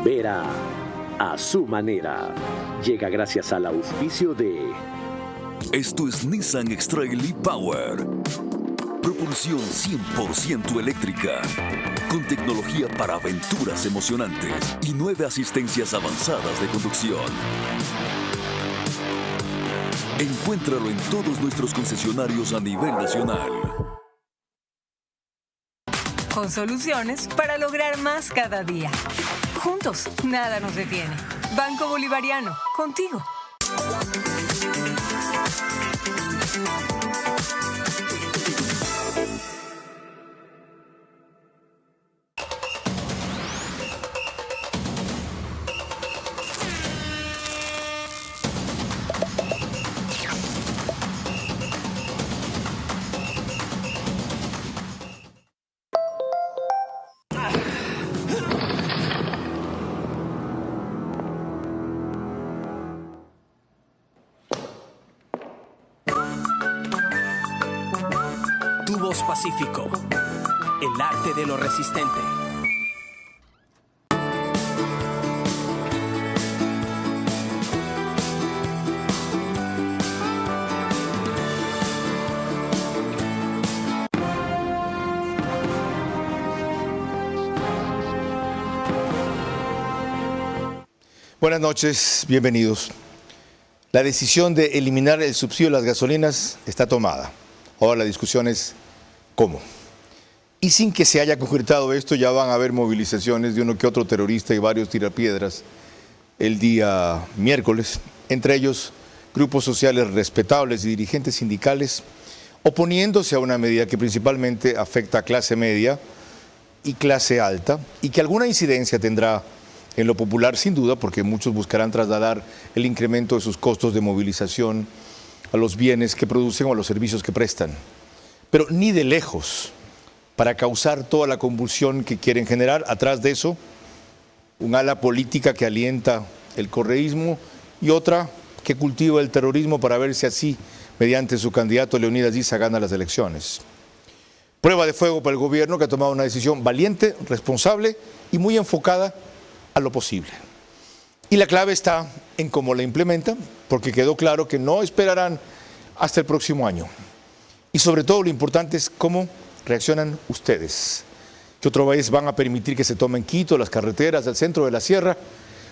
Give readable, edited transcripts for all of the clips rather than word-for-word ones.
Vera a su manera. Llega gracias al auspicio de... Esto es Nissan X-Trail e-Power. Propulsión 100% eléctrica. Con tecnología para aventuras emocionantes y 9 asistencias avanzadas de conducción. Encuéntralo en todos nuestros concesionarios a nivel nacional. Con soluciones para lograr más cada día. Juntos, nada nos detiene. Banco Bolivariano, contigo. Tubos Pacífico, el arte de lo resistente. Buenas noches, bienvenidos. La decisión de eliminar el subsidio de las gasolinas está tomada. Ahora la discusión es ¿cómo? Y sin que se haya concretado esto, ya van a haber movilizaciones de uno que otro terrorista y varios tirapiedras el día miércoles, entre ellos grupos sociales respetables y dirigentes sindicales, oponiéndose a una medida que principalmente afecta a clase media y clase alta, y que alguna incidencia tendrá en lo popular sin duda, porque muchos buscarán trasladar el incremento de sus costos de movilización a los bienes que producen o a los servicios que prestan. Pero ni de lejos para causar toda la convulsión que quieren generar. Atrás de eso, un ala política que alienta el correísmo y otra que cultiva el terrorismo para ver si así, mediante su candidato Leonidas Diza, gana las elecciones. Prueba de fuego para el gobierno, que ha tomado una decisión valiente, responsable y muy enfocada a lo posible. Y la clave está en cómo la implementan, porque quedó claro que no esperarán hasta el próximo año. Y sobre todo lo importante es cómo reaccionan ustedes. ¿Qué otra vez van a permitir que se tomen Quito, las carreteras del centro de la sierra?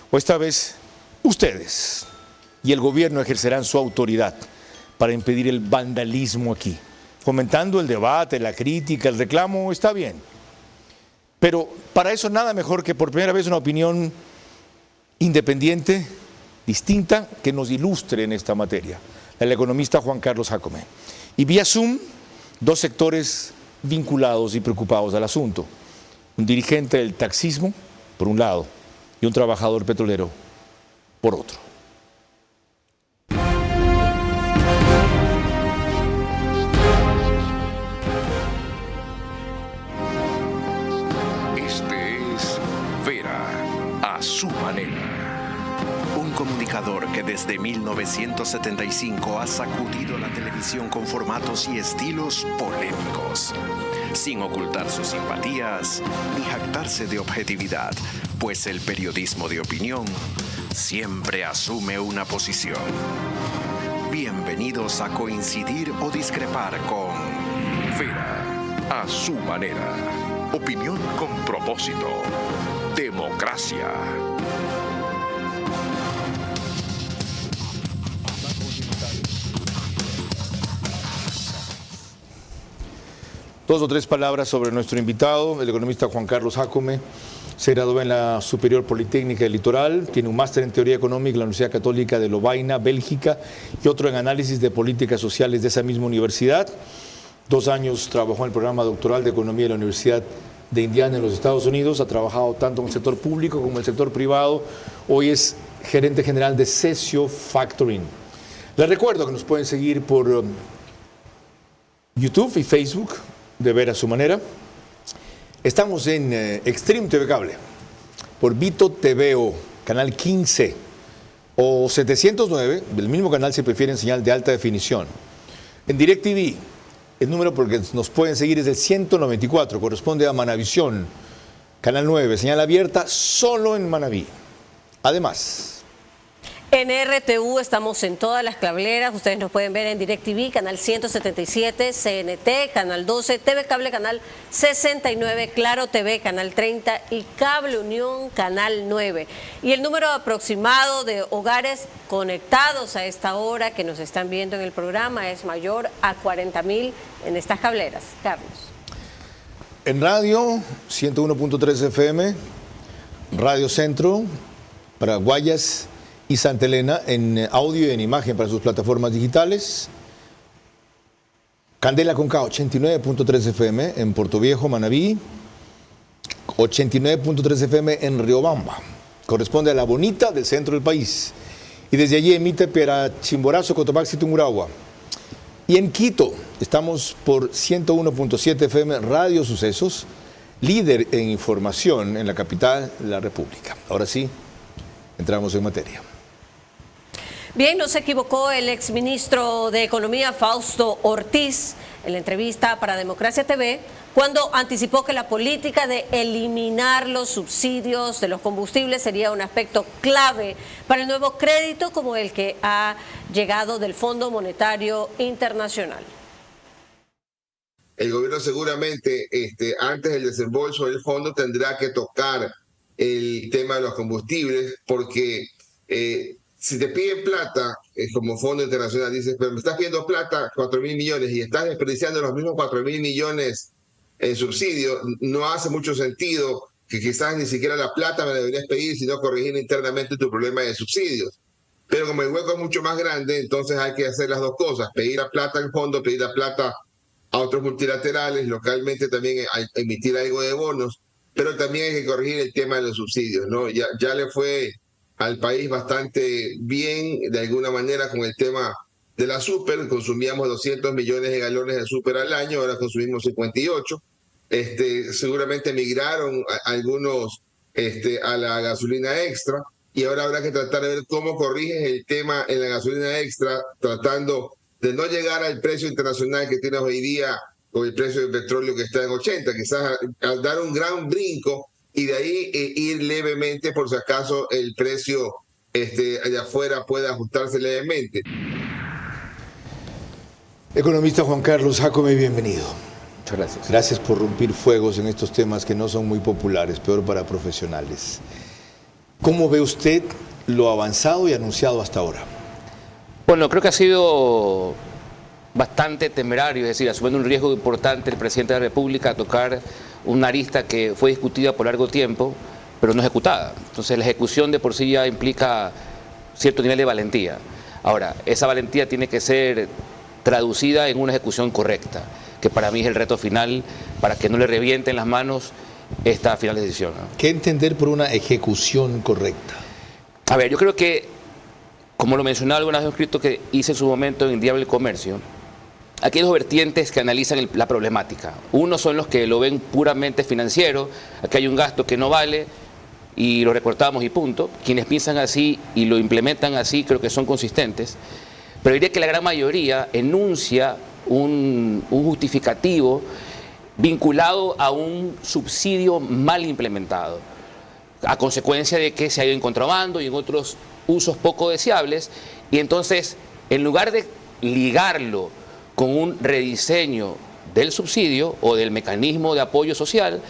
O esta vez ustedes y el gobierno ejercerán su autoridad para impedir el vandalismo aquí. Fomentando el debate, la crítica, el reclamo, está bien. Pero para eso nada mejor que por primera vez una opinión independiente, distinta, que nos ilustre en esta materia. El economista Juan Carlos Jácome. Y vía Zoom, dos sectores vinculados y preocupados al asunto. Un dirigente del taxismo, por un lado, y un trabajador petrolero, por otro. Este es Vera a su manera. Un comunicador que desde 1975 ha sacudido la televisión con formatos y estilos polémicos, sin ocultar sus simpatías ni jactarse de objetividad, pues el periodismo de opinión siempre asume una posición. Bienvenidos a coincidir o discrepar con Vera a su manera. Opinión con propósito. Democracia. Dos o tres palabras sobre nuestro invitado, el economista Juan Carlos Jácome. Se graduó en la Superior Politécnica del Litoral, tiene un máster en Teoría Económica en la Universidad Católica de Lovaina, Bélgica, y otro en Análisis de Políticas Sociales de esa misma universidad. 2 años trabajó en el programa doctoral de Economía de la Universidad de Indiana en los Estados Unidos, ha trabajado tanto en el sector público como en el sector privado. Hoy es gerente general de Cesio Factoring. Les recuerdo que nos pueden seguir por YouTube y Facebook, de Ver a su manera. Estamos en Extreme TV Cable, por Vito TVO, canal 15, o 709, del mismo canal si prefieren señal de alta definición. En DirecTV, el número por el que nos pueden seguir es el 194, corresponde a Manavisión, Canal 9, señal abierta solo en Manabí. Además, en RTV estamos en todas las cableras. Ustedes nos pueden ver en DirecTV, canal 177, CNT, canal 12, TV Cable, canal 69, Claro TV, canal 30 y Cable Unión, canal 9. Y el número aproximado de hogares conectados a esta hora que nos están viendo en el programa es mayor a 40.000 en estas cableras. Carlos. en radio, 101.3 FM, Radio Centro, para Guayas y Santa Elena, en audio y en imagen para sus plataformas digitales. Candela Conca, 89.3 FM en Puerto Viejo, Manabí, 89.3 FM en Riobamba. Corresponde a la bonita del centro del país. Y desde allí emite para Chimborazo, Cotopaxi, Tungurahua. Y en Quito estamos por 101.7 FM Radio Sucesos, líder en información en la capital de la República. Ahora sí, entramos en materia. Bien, no se equivocó el exministro de Economía, Fausto Ortiz, en la entrevista para Democracia TV, cuando anticipó que la política de eliminar los subsidios de los combustibles sería un aspecto clave para el nuevo crédito como el que ha llegado del Fondo Monetario Internacional. El gobierno seguramente, antes del desembolso del fondo, tendrá que tocar el tema de los combustibles, porque si te piden plata, como Fondo Internacional, dices, pero me estás pidiendo plata, 4.000 millones, y estás desperdiciando los mismos 4.000 millones en subsidios, no hace mucho sentido que quizás ni siquiera la plata me deberías pedir, sino corregir internamente tu problema de subsidios. Pero como el hueco es mucho más grande, entonces hay que hacer las dos cosas, pedir la plata al fondo, pedir la plata a otros multilaterales, localmente también emitir algo de bonos, pero también hay que corregir el tema de los subsidios, ¿no? Ya le fue al país bastante bien, de alguna manera, con el tema de la súper. Consumíamos 200 millones de galones de súper al año, ahora consumimos 58. Seguramente migraron algunos a la gasolina extra, y ahora habrá que tratar de ver cómo corriges el tema en la gasolina extra, tratando de no llegar al precio internacional que tienes hoy día, con el precio del petróleo que está en 80, quizás al dar un gran brinco y de ahí ir levemente por si acaso el precio allá afuera puede ajustarse levemente. Economista Juan Carlos Jácome, bienvenido. Muchas gracias. Gracias por romper fuegos en estos temas que no son muy populares, peor para profesionales. ¿Cómo ve usted lo avanzado y anunciado hasta ahora? Bueno, creo que ha sido bastante temerario, es decir, asumiendo un riesgo importante el presidente de la República a tocar una arista que fue discutida por largo tiempo, pero no ejecutada. Entonces la ejecución de por sí ya implica cierto nivel de valentía. Ahora, esa valentía tiene que ser traducida en una ejecución correcta, que para mí es el reto final, para que no le revienten las manos esta final decisión, ¿no? ¿Qué entender por una ejecución correcta? A ver, yo creo que, como lo mencionaba alguna vez en un escrito que hice en su momento en Diario del Comercio, aquí hay dos vertientes que analizan la problemática. Uno son los que lo ven puramente financiero, aquí hay un gasto que no vale y lo recortamos y punto. Quienes piensan así y lo implementan así creo que son consistentes, pero diría que la gran mayoría enuncia un justificativo vinculado a un subsidio mal implementado, a consecuencia de que se ha ido en contrabando y en otros usos poco deseables, y entonces en lugar de ligarlo con un rediseño del subsidio o del mecanismo de apoyo social,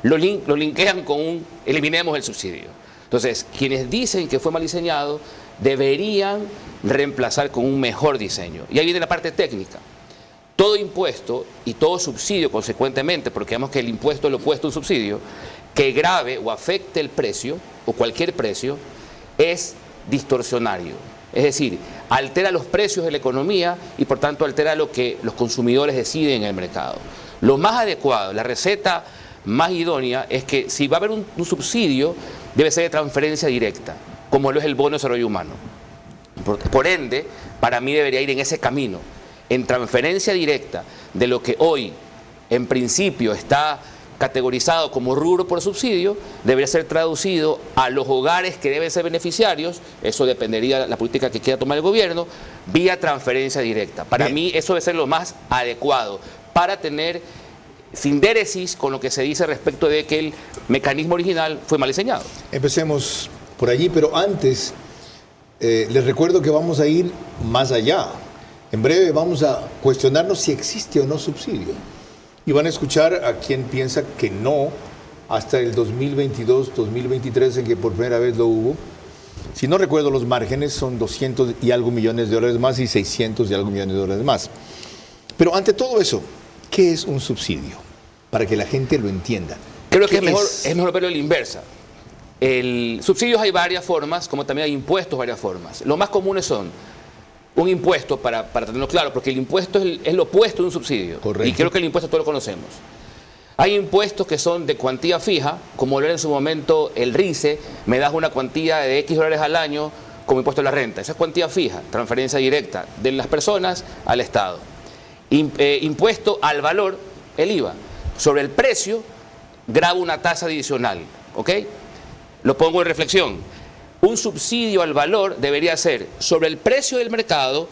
lo linkean con un eliminemos el subsidio. Entonces, quienes dicen que fue mal diseñado deberían reemplazar con un mejor diseño. Y ahí viene la parte técnica. Todo impuesto y todo subsidio, consecuentemente, porque digamos que el impuesto es lo opuesto a un subsidio, que grave o afecte el precio o cualquier precio, es distorsionario. Es decir, altera los precios de la economía y por tanto altera lo que los consumidores deciden en el mercado. Lo más adecuado, la receta más idónea es que si va a haber un subsidio, debe ser de transferencia directa, como lo es el bono de desarrollo humano. Por ende, para mí debería ir en ese camino, en transferencia directa de lo que hoy en principio está categorizado como rubro por subsidio, debería ser traducido a los hogares que deben ser beneficiarios, eso dependería de la política que quiera tomar el gobierno, vía transferencia directa. Para mí eso debe ser lo más adecuado para tener sindéresis con lo que se dice respecto de que el mecanismo original fue mal diseñado. Empecemos por allí, pero antes les recuerdo que vamos a ir más allá. En breve vamos a cuestionarnos si existe o no subsidio. Y van a escuchar a quien piensa que no hasta el 2022, 2023, en que por primera vez lo hubo. Si no recuerdo los márgenes, son 200 y algo millones de dólares más y 600 y algo millones de dólares más. Pero ante todo eso, ¿qué es un subsidio? Para que la gente lo entienda. Creo que es mejor verlo a la inversa. El subsidios hay varias formas, como también hay impuestos varias formas. Los más comunes son un impuesto, para tenerlo claro, porque el impuesto es lo opuesto de un subsidio. Correcto. Y creo que el impuesto todos lo conocemos. Hay impuestos que son de cuantía fija, como lo era en su momento el RICE, me das una cuantía de X dólares al año como impuesto a la renta. Esa es cuantía fija, transferencia directa de las personas al Estado. Impuesto al valor, el IVA. Sobre el precio, graba una tasa adicional, ¿ok? Lo pongo en reflexión. Un subsidio al valor debería ser sobre el precio del mercado,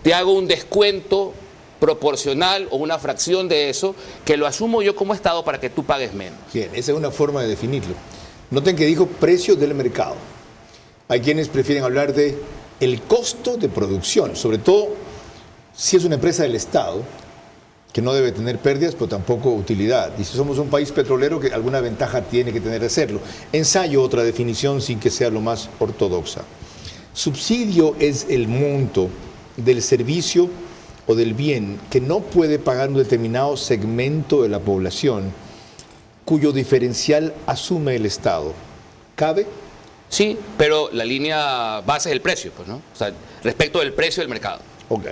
te hago un descuento proporcional o una fracción de eso, que lo asumo yo como Estado para que tú pagues menos. Bien, esa es una forma de definirlo. Noten que dijo precio del mercado. Hay quienes prefieren hablar de el costo de producción, sobre todo si es una empresa del Estado, que no debe tener pérdidas, pero tampoco utilidad. Y si somos un país petrolero, que alguna ventaja tiene que tener de hacerlo. Ensayo otra definición sin que sea lo más ortodoxa. Subsidio es el monto del servicio o del bien que no puede pagar un determinado segmento de la población cuyo diferencial asume el Estado. ¿Cabe? Sí, pero la línea base es el precio, pues, ¿no? O sea, respecto del precio del mercado. Ok.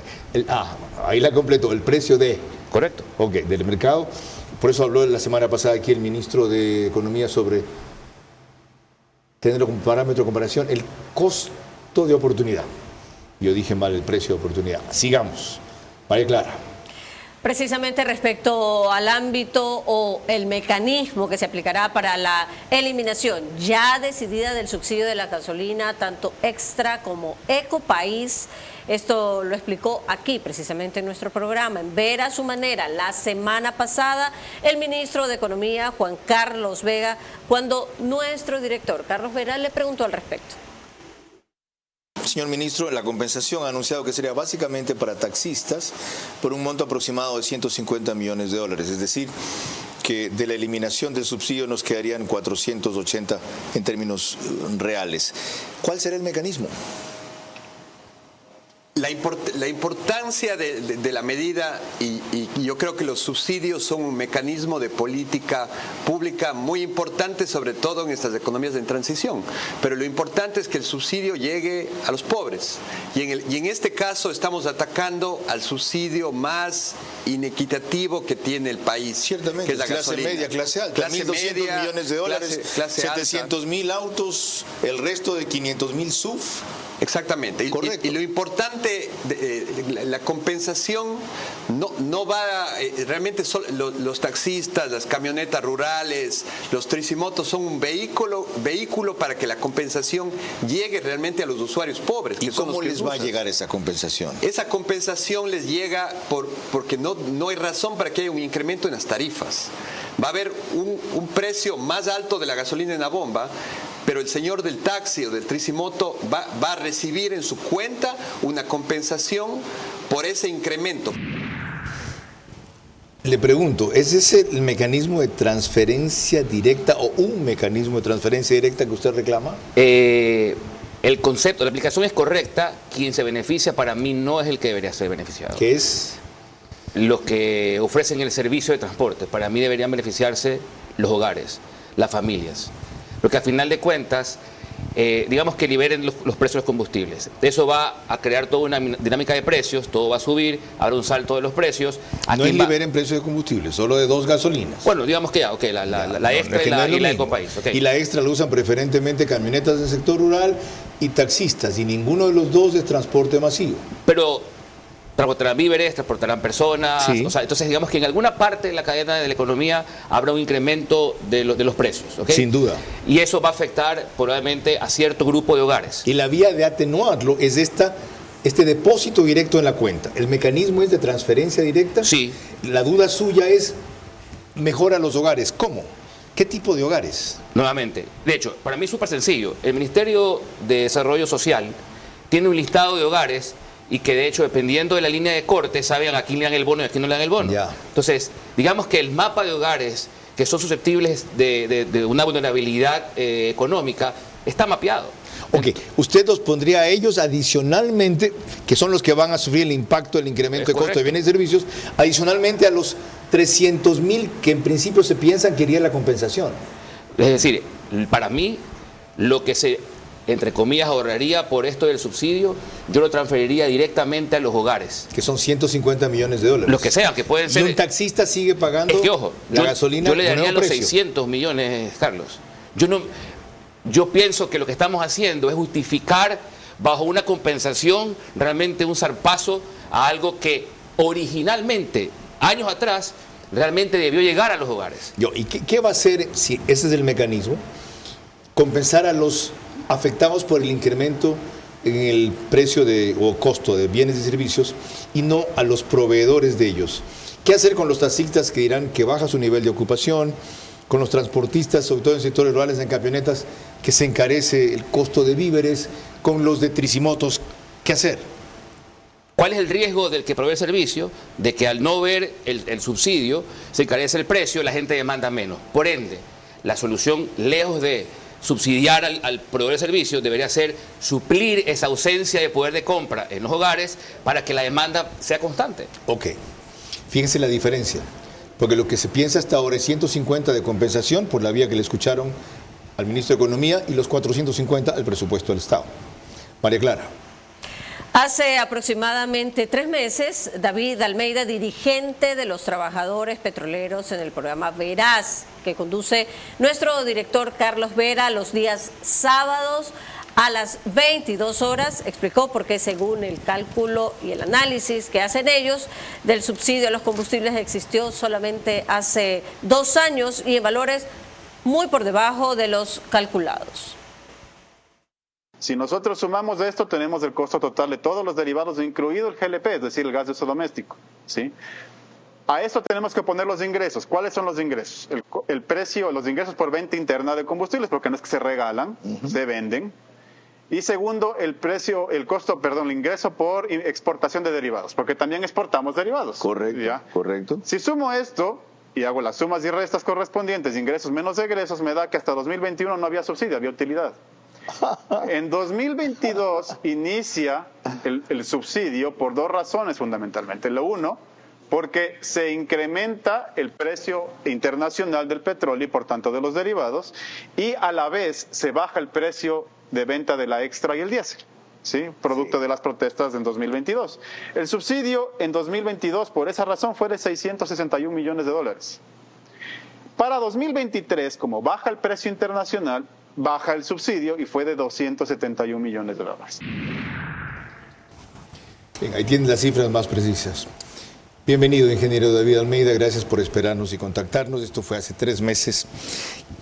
Ahí la completo, el precio de... Correcto. Ok, del mercado. Por eso habló la semana pasada aquí el ministro de Economía sobre tenerlo como parámetro de comparación, el costo de oportunidad. Yo dije mal el precio de oportunidad. Sigamos. María Clara. Precisamente respecto al ámbito o el mecanismo que se aplicará para la eliminación ya decidida del subsidio de la gasolina, tanto extra como Ecopaís. Esto lo explicó aquí precisamente en nuestro programa, en Ver a su Manera, la semana pasada, el ministro de Economía, Juan Carlos Vega, cuando nuestro director, Carlos Vera, le preguntó al respecto. Señor ministro, la compensación ha anunciado que sería básicamente para taxistas por un monto aproximado de 150 millones de dólares, es decir, que de la eliminación del subsidio nos quedarían 480 en términos reales. ¿Cuál será el mecanismo? La importancia de la medida, y yo creo que los subsidios son un mecanismo de política pública muy importante, sobre todo en estas economías en transición. Pero lo importante es que el subsidio llegue a los pobres. Y en este caso estamos atacando al subsidio más inequitativo que tiene el país. Ciertamente, que es la clase gasolina. media, clase alta, 1.200 millones de dólares, clase 700.000 autos, el resto de 500.000 SUV. Exactamente. Y lo importante, la compensación no va, realmente los taxistas, las camionetas rurales, los tricimotos son un vehículo para que la compensación llegue realmente a los usuarios pobres. ¿Y cómo les va a llegar esa compensación? Esa compensación les llega porque no hay razón para que haya un incremento en las tarifas. Va a haber un precio más alto de la gasolina en la bomba, pero el señor del taxi o del tricimoto va a recibir en su cuenta una compensación por ese incremento. Le pregunto, ¿es ese el mecanismo de transferencia directa o un mecanismo de transferencia directa que usted reclama? El concepto, la aplicación es correcta. Quien se beneficia para mí no es el que debería ser beneficiado. ¿Qué es? Los que ofrecen el servicio de transporte. Para mí deberían beneficiarse los hogares, las familias. Porque al final de cuentas, digamos que liberen los precios de los combustibles. Eso va a crear toda una dinámica de precios, todo va a subir, habrá un salto de los precios. No es liberen precios de combustible, solo de dos gasolinas. Bueno, digamos que ya, la extra y la Ecopaís. Okay. Y la extra la usan preferentemente camionetas del sector rural y taxistas, y ninguno de los dos es transporte masivo. Pero transportarán víveres, transportarán personas, sí. O sea, entonces digamos que en alguna parte de la cadena de la economía habrá un incremento de los precios, ¿okay? Sin duda. Y eso va a afectar probablemente a cierto grupo de hogares. Y la vía de atenuarlo es este depósito directo en la cuenta. ¿El mecanismo es de transferencia directa? Sí. La duda suya es mejora los hogares. ¿Cómo? ¿Qué tipo de hogares? Nuevamente, de hecho, para mí es súper sencillo. El Ministerio de Desarrollo Social tiene un listado de hogares y que de hecho, dependiendo de la línea de corte, saben a quién le dan el bono y a quién no le dan el bono. Ya. Entonces, digamos que el mapa de hogares que son susceptibles de una vulnerabilidad económica está mapeado. Ok, usted los pondría a ellos adicionalmente, que son los que van a sufrir el impacto del incremento de costo de bienes y servicios, adicionalmente a los 300,000 que en principio se piensan que iría la compensación. Es decir, para mí, lo que se, entre comillas, ahorraría por esto del subsidio, yo lo transferiría directamente a los hogares. Que son 150 millones de dólares. Los que sean, que pueden ser. Y un taxista sigue pagando es que, ojo, la gasolina. Yo le daría los precio. 600 millones, Carlos. Yo pienso que lo que estamos haciendo es justificar bajo una compensación realmente un zarpazo a algo que originalmente, años atrás, realmente debió llegar a los hogares. ¿Y qué va a hacer si ese es el mecanismo? Compensar a los afectados por el incremento en el precio o costo de bienes y servicios y no a los proveedores de ellos. ¿Qué hacer con los taxistas que dirán que baja su nivel de ocupación? Con los transportistas, sobre todo en sectores rurales, en camionetas, que se encarece el costo de víveres, con los de tricimotos, ¿qué hacer? ¿Cuál es el riesgo del que provee el servicio? De que al no ver el subsidio, se encarece el precio, la gente demanda menos. Por ende, la solución, lejos de subsidiar al proveedor de servicio, debería ser suplir esa ausencia de poder de compra en los hogares para que la demanda sea constante. Ok, fíjense la diferencia. Porque lo que se piensa hasta ahora es 150 de compensación por la vía que le escucharon al ministro de Economía y los 450 al presupuesto del Estado. María Clara. Hace aproximadamente 3 meses, David Almeida, dirigente de los trabajadores petroleros en el programa Verás, que conduce nuestro director Carlos Vera los días sábados, a las 22 horas, explicó por qué, según el cálculo y el análisis que hacen ellos del subsidio a los combustibles, existió solamente hace 2 años y en valores muy por debajo de los calculados. Si nosotros sumamos esto, tenemos el costo total de todos los derivados, incluido el GLP, es decir, el gas de uso doméstico, ¿sí? A esto tenemos que poner los ingresos. ¿Cuáles son los ingresos? El precio, los ingresos por venta interna de combustibles, porque no es que se regalan, se venden. Y segundo, el ingreso por exportación de derivados, porque también exportamos derivados. Correcto, ¿ya? Correcto. Si sumo esto y hago las sumas y restas correspondientes, ingresos menos egresos, me da que hasta 2021 no había subsidio, había utilidad. En 2022 inicia el subsidio por 2 razones fundamentalmente. Lo uno, porque se incrementa el precio internacional del petróleo y por tanto de los derivados, y a la vez se baja el precio de venta de la extra y el diésel, ¿sí? Producto de las protestas en 2022. El subsidio en 2022 por esa razón fue de 661 millones de dólares. Para 2023, como baja el precio internacional, baja el subsidio y fue de 271 millones de dólares. Bien, ahí tienen las cifras más precisas. Bienvenido, ingeniero David Almeida, gracias por esperarnos y contactarnos. Esto fue hace 3 meses.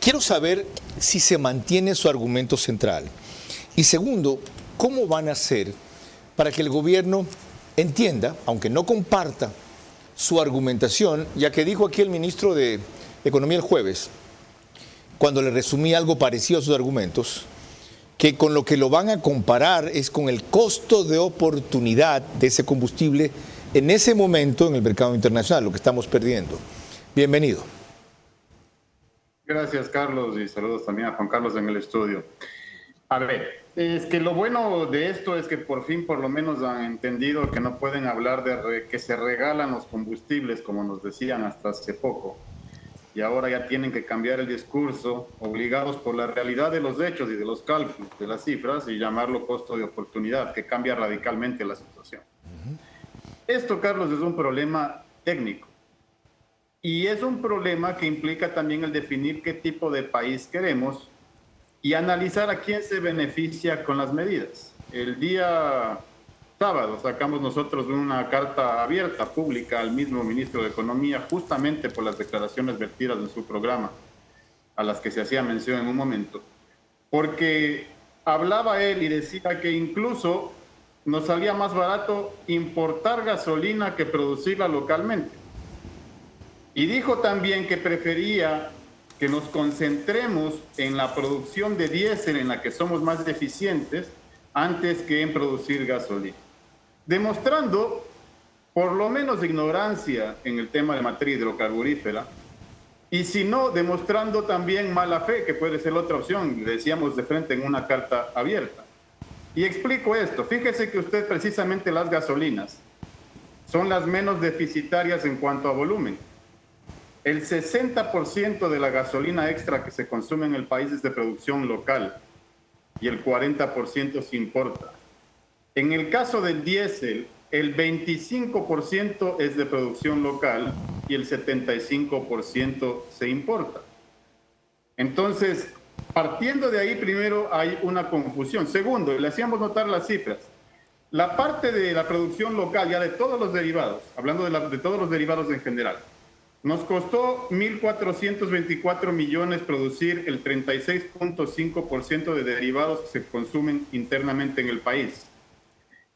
Quiero saber si se mantiene su argumento central. Y segundo, ¿cómo van a hacer para que el gobierno entienda, aunque no comparta su argumentación, ya que dijo aquí el ministro de Economía el jueves, cuando le resumí algo parecido a sus argumentos, que con lo que lo van a comparar es con el costo de oportunidad de ese combustible en ese momento en el mercado internacional, lo que estamos perdiendo? Bienvenido. Gracias, Carlos, y saludos también a Juan Carlos en el estudio. A ver, es que lo bueno de esto es que por fin por lo menos han entendido que no pueden hablar de que se regalan los combustibles, como nos decían hasta hace poco. Y ahora ya tienen que cambiar el discurso, obligados por la realidad de los hechos y de los cálculos, de las cifras, y llamarlo costo de oportunidad, que cambia radicalmente la situación. Esto, Carlos, es un problema técnico. Y es un problema que implica también el definir qué tipo de país queremos y analizar a quién se beneficia con las medidas. El día sábado sacamos nosotros una carta abierta, pública, al mismo ministro de Economía, justamente por las declaraciones vertidas en su programa, a las que se hacía mención en un momento, porque hablaba él y decía que incluso nos salía más barato importar gasolina que producirla localmente. Y dijo también que prefería que nos concentremos en la producción de diésel, en la que somos más eficientes, antes que en producir gasolina. Demostrando por lo menos ignorancia en el tema de materia hidrocarburífera, y si no, demostrando también mala fe, que puede ser otra opción, le decíamos de frente en una carta abierta. Y explico esto. Fíjese que usted precisamente las gasolinas son las menos deficitarias en cuanto a volumen. El 60% de la gasolina extra que se consume en el país es de producción local y el 40% se importa. En el caso del diésel, el 25% es de producción local y el 75% se importa. Entonces, partiendo de ahí, primero hay una confusión. Segundo, le hacíamos notar las cifras. La parte de la producción local, ya de todos los derivados, hablando de todos los derivados en general, nos costó 1.424 millones producir el 36.5% de derivados que se consumen internamente en el país.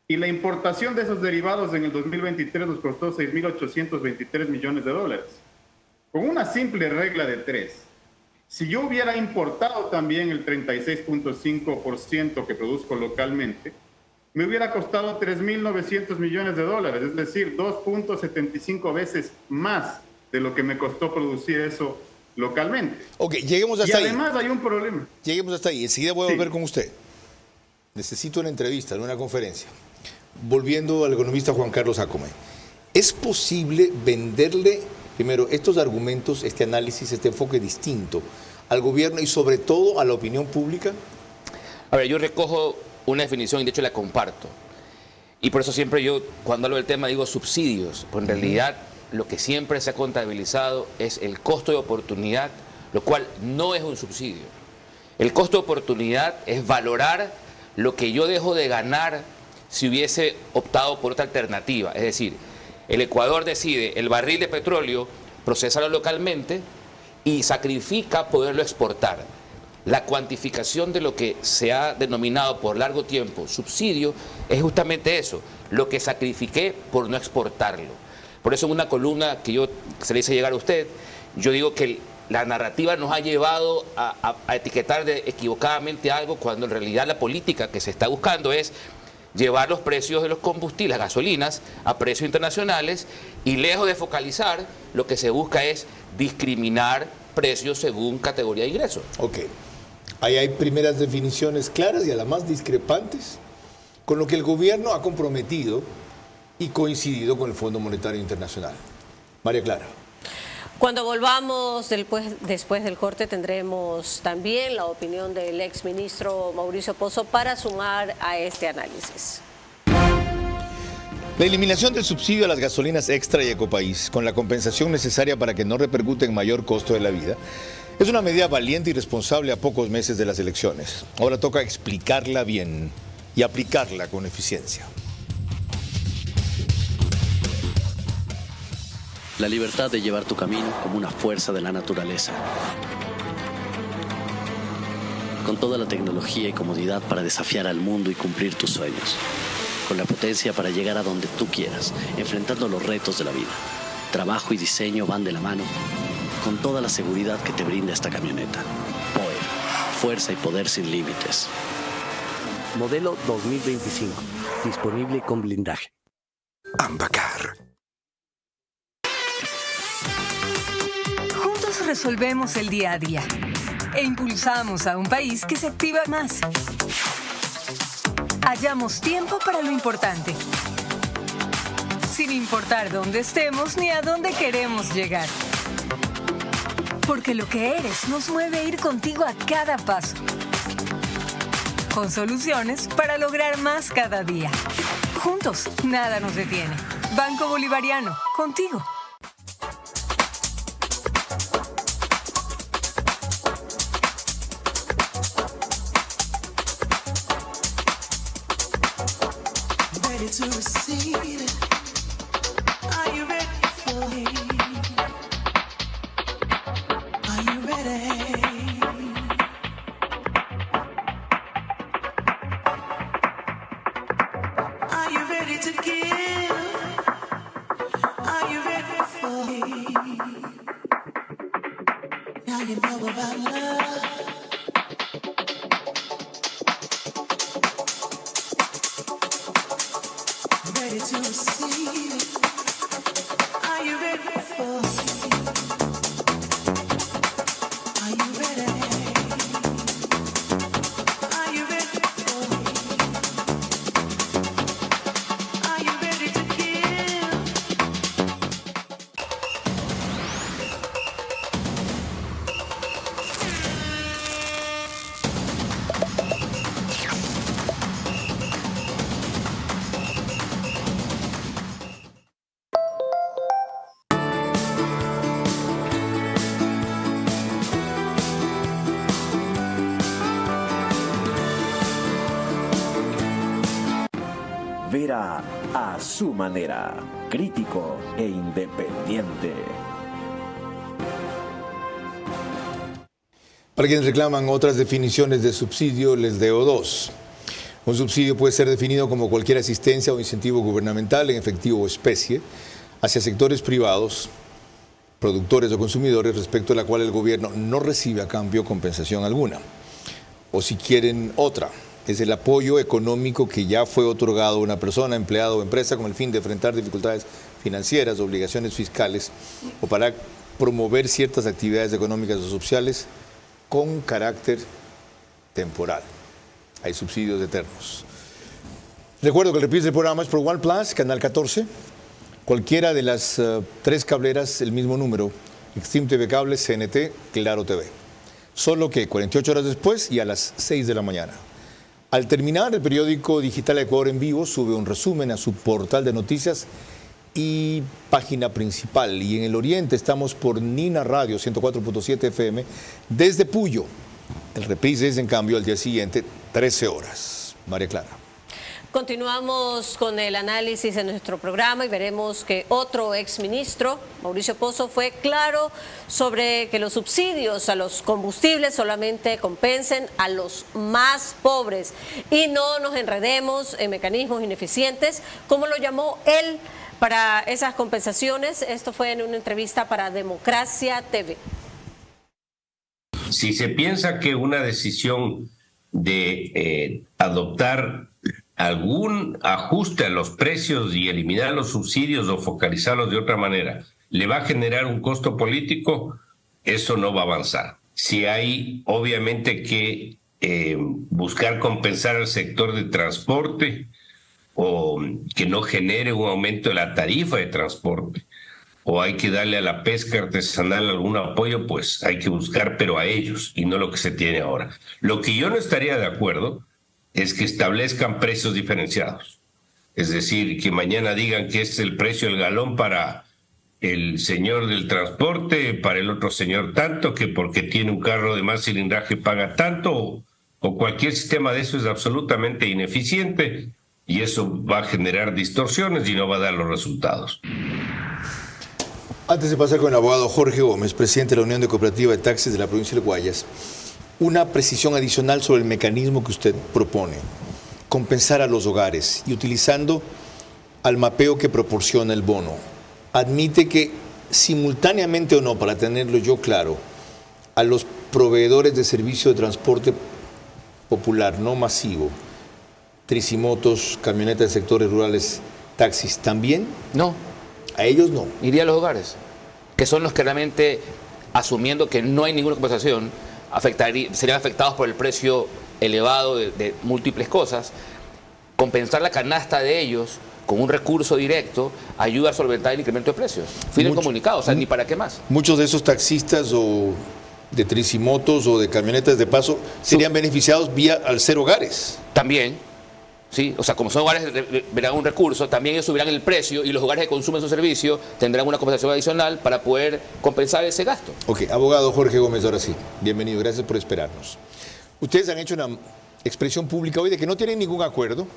Y la importación de esos derivados en el 2023 nos costó 6.823 millones de dólares. Con una simple regla de 3. Si yo hubiera importado también el 36.5% que produzco localmente, me hubiera costado 3.900 millones de dólares, es decir, 2.75 veces más de lo que me costó producir eso localmente. Ok, lleguemos hasta ahí. Y además hay un problema. Lleguemos hasta ahí. Enseguida voy a volver con usted. Necesito una entrevista, no una conferencia. Volviendo al economista Juan Carlos Jácome. ¿Es posible venderle, primero, estos argumentos, este análisis, este enfoque distinto al gobierno y sobre todo a la opinión pública? A ver, yo recojo una definición y de hecho la comparto. Y por eso siempre yo, cuando hablo del tema, digo subsidios. Pues en realidad lo que siempre se ha contabilizado es el costo de oportunidad, lo cual no es un subsidio. El costo de oportunidad es valorar lo que yo dejo de ganar si hubiese optado por otra alternativa. Es decir, el Ecuador decide el barril de petróleo procesarlo localmente y sacrifica poderlo exportar. La cuantificación de lo que se ha denominado por largo tiempo subsidio es justamente eso, lo que sacrifiqué por no exportarlo. Por eso en una columna que se le hice llegar a usted, yo digo que la narrativa nos ha llevado a etiquetar equivocadamente algo cuando en realidad la política que se está buscando es llevar los precios de los combustibles, las gasolinas, a precios internacionales y lejos de focalizar, lo que se busca es discriminar precios según categoría de ingresos. Ok. Ahí hay primeras definiciones claras y a las más discrepantes con lo que el gobierno ha comprometido y coincidido con el Fondo Monetario Internacional. María Clara. Cuando volvamos después del corte tendremos también la opinión del exministro Mauricio Pozo para sumar a este análisis. La eliminación del subsidio a las gasolinas Extra y Ecopaís, con la compensación necesaria para que no repercute en mayor costo de la vida, es una medida valiente y responsable a pocos meses de las elecciones. Ahora toca explicarla bien y aplicarla con eficiencia. La libertad de llevar tu camino como una fuerza de la naturaleza. Con toda la tecnología y comodidad para desafiar al mundo y cumplir tus sueños. Con la potencia para llegar a donde tú quieras, enfrentando los retos de la vida. Trabajo y diseño van de la mano, con toda la seguridad que te brinda esta camioneta. Power, fuerza y poder sin límites. Modelo 2025, disponible con blindaje. Ambacar. Resolvemos el día a día e impulsamos a un país que se activa más. Hallamos tiempo para lo importante, sin importar dónde estemos ni a dónde queremos llegar. Porque lo que eres nos mueve a ir contigo a cada paso, con soluciones para lograr más cada día. Juntos, nada nos detiene. Banco Bolivariano, contigo. To receive it. Are you ready for it? Are you ready? Are you ready to give? Are you ready? Ready to receive it. Are you ready for it? Are you ready? Are you ready for it? Are you ready to give? Vera a su manera, crítico e independiente. Para quienes reclaman otras definiciones de subsidio, les leo dos. Un subsidio puede ser definido como cualquier asistencia o incentivo gubernamental en efectivo o especie hacia sectores privados, productores o consumidores respecto a la cual el gobierno no recibe a cambio compensación alguna. O si quieren otra, es el apoyo económico que ya fue otorgado a una persona, empleado o empresa con el fin de enfrentar dificultades financieras, obligaciones fiscales o para promover ciertas actividades económicas o sociales con carácter temporal. Hay subsidios eternos. Recuerdo que el reprise del programa es por One Plus, Canal 14. Cualquiera de las tres cableras, el mismo número. Extreme TV Cable, CNT, Claro TV. Solo que 48 horas después y a las 6 de la mañana. Al terminar, el periódico digital Ecuador en Vivo sube un resumen a su portal de noticias y página principal. Y en el oriente estamos por Nina Radio 104.7 FM desde Puyo. El reprise es, en cambio, al día siguiente, 13 horas. María Clara. Continuamos con el análisis de nuestro programa y veremos que otro exministro, Mauricio Pozo, fue claro sobre que los subsidios a los combustibles solamente compensen a los más pobres y no nos enredemos en mecanismos ineficientes, como lo llamó él para esas compensaciones. Esto fue en una entrevista para Democracia TV. Si se piensa que una decisión de adoptar algún ajuste a los precios y eliminar los subsidios o focalizarlos de otra manera le va a generar un costo político, eso no va a avanzar. Si hay obviamente que buscar compensar al sector de transporte o que no genere un aumento de la tarifa de transporte, o hay que darle a la pesca artesanal algún apoyo, pues hay que buscar, pero a ellos y no lo que se tiene ahora. Lo que yo no estaría de acuerdo es que establezcan precios diferenciados. Es decir, que mañana digan que este es el precio del galón para el señor del transporte, para el otro señor tanto, que porque tiene un carro de más cilindraje paga tanto, o cualquier sistema de eso es absolutamente ineficiente y eso va a generar distorsiones y no va a dar los resultados. Antes de pasar con el abogado Jorge Gómez, presidente de la Unión de Cooperativa de Taxis de la provincia del Guayas, una precisión adicional sobre el mecanismo que usted propone, compensar a los hogares y utilizando al mapeo que proporciona el bono. Admite que simultáneamente o no, para tenerlo yo claro, a los proveedores de servicio de transporte popular no masivo, tricimotos, camionetas de sectores rurales, taxis, ¿también? No. A ellos no. Iría a los hogares, que son los que realmente, asumiendo que no hay ninguna compensación, serían afectados por el precio elevado de múltiples cosas. Compensar la canasta de ellos con un recurso directo ayuda a solventar el incremento de precios. Fin del comunicado, o sea, ni para qué más. Muchos de esos taxistas o de tricimotos o de camionetas de paso serían beneficiados vía al ser hogares. También. Sí, o sea, como son hogares verán un recurso, también ellos subirán el precio y los hogares que consumen su servicio tendrán una compensación adicional para poder compensar ese gasto. Ok, abogado Jorge Gómez, ahora sí. Bienvenido, gracias por esperarnos. Ustedes han hecho una expresión pública hoy de que no tienen ningún acuerdo,